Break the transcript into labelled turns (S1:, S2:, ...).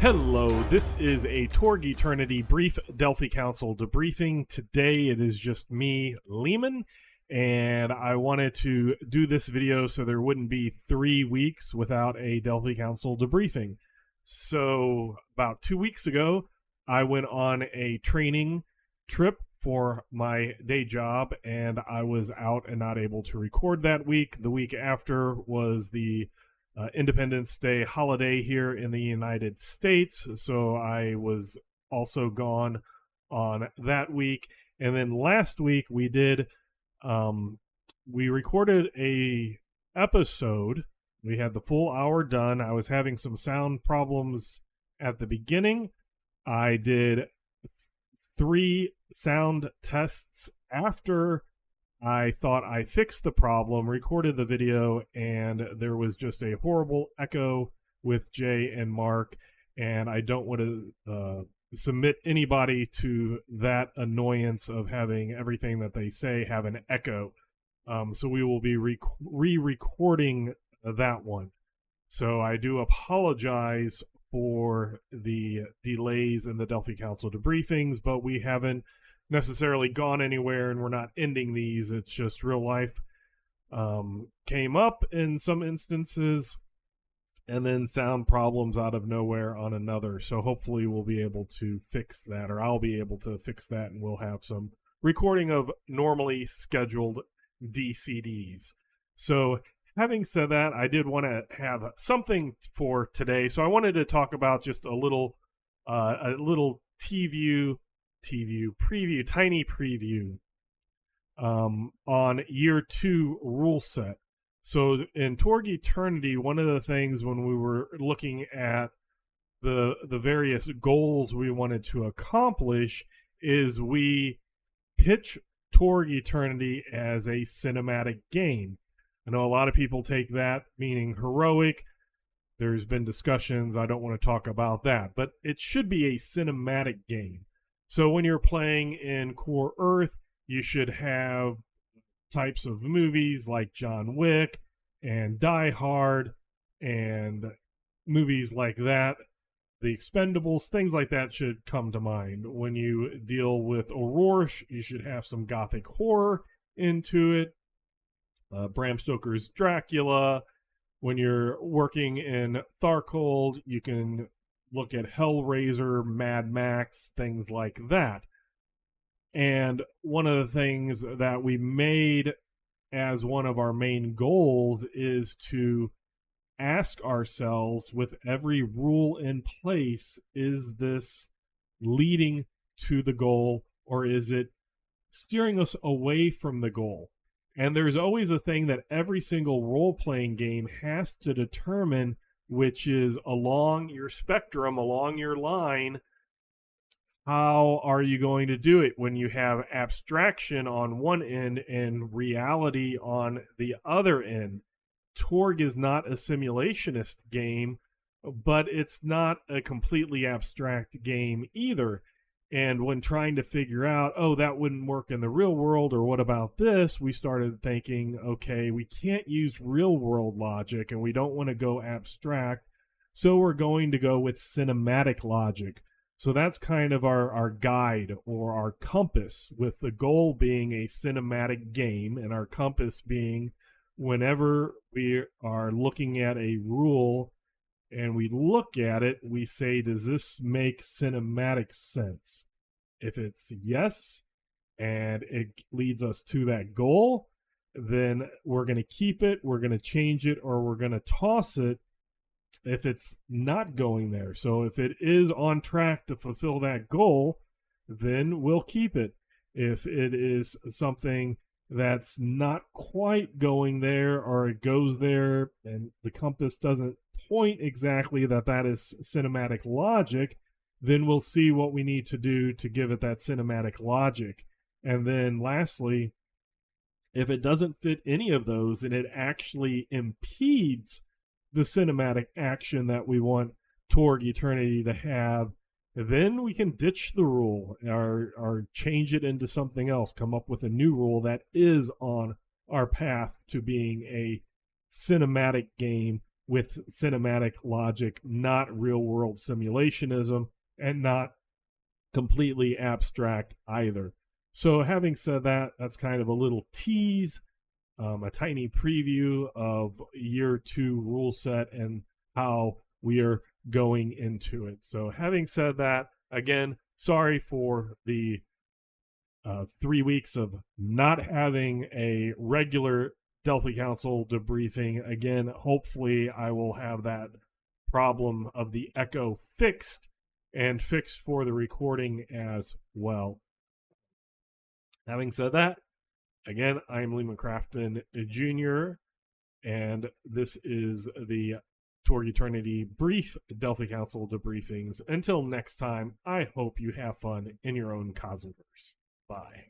S1: Hello, this is a Torg Eternity brief Delphi Council debriefing. Today it is just me, Leamon, and I wanted to do this video so there wouldn't be 3 weeks without a Delphi Council debriefing. So about 2 weeks ago, I went on a training trip for my day job, and I was out and not able to record that week. The week after was the Independence Day holiday here in the United States, so I was also gone on that week. And then last week we recorded a episode. We had the full hour done. I was having some sound problems at the beginning. I did 3 sound tests after I thought I fixed the problem, recorded the video, and there was just a horrible echo with Jay and Mark, and I don't want to submit anybody to that annoyance of having everything that they say have an echo. So we will be re-recording that one. So I do apologize for the delays in the Delphi Council debriefings, but we haven't necessarily gone anywhere, and we're not ending these. It's just real life came up in some instances, and then sound problems out of nowhere on another. So hopefully we'll be able to fix that, or I'll be able to fix that, and we'll have some recording of normally scheduled DCDs. So having said that, I did want to have something for today. So I wanted to talk about just a little tiny preview on year 2 rule set. So in Torg Eternity, one of the things when we were looking at the various goals we wanted to accomplish is we pitch Torg Eternity as a cinematic game. I know a lot of people take that meaning heroic. There's been discussions. I don't want to talk about that, but it should be a cinematic game. So when you're playing in Core Earth, you should have types of movies like John Wick and Die Hard and movies like that. The Expendables, things like that should come to mind. When you deal with Aurora, you should have some gothic horror into it. Bram Stoker's Dracula. When you're working in Tharcold, you can look at Hellraiser, Mad Max, things like that. And one of the things that we made as one of our main goals is to ask ourselves, with every rule in place, is this leading to the goal, or is it steering us away from the goal? And there's always a thing that every single role-playing game has to determine, which is along your spectrum, along your line, how are you going to do it when you have abstraction on one end and reality on the other end? Torg is not a simulationist game, but it's not a completely abstract game either. And when trying to figure out, oh, that wouldn't work in the real world, or what about this, we started thinking, okay, we can't use real world logic and we don't want to go abstract, so we're going to go with cinematic logic. So that's kind of our guide or our compass, with the goal being a cinematic game, and our compass being whenever we are looking at a rule and we look at it, we say, does this make cinematic sense? If it's yes, and it leads us to that goal, then we're going to keep it, we're going to change it, or we're going to toss it if it's not going there. So if it is on track to fulfill that goal, then we'll keep it. If it is something that's not quite going there, or it goes there and the compass doesn't point exactly that is cinematic logic, then we'll see what we need to do to give it that cinematic logic. And then lastly, if it doesn't fit any of those and it actually impedes the cinematic action that we want Torg Eternity to have, then we can ditch the rule or change it into something else, come up with a new rule that is on our path to being a cinematic game with cinematic logic, not real world simulationism, and not completely abstract either. So, having said that, that's kind of a little tease, a tiny preview of year 2 rule set and how we are going into it. So, having said that, again, sorry for the 3 weeks of not having a regular Delphi Council debriefing. Again, hopefully, I will have that problem of the echo fixed and fixed for the recording as well. Having said that, again, I'm Leamon Crafton Jr., and this is the Torg Eternity brief Delphi Council debriefings. Until next time, I hope you have fun in your own Cosmverse. Bye.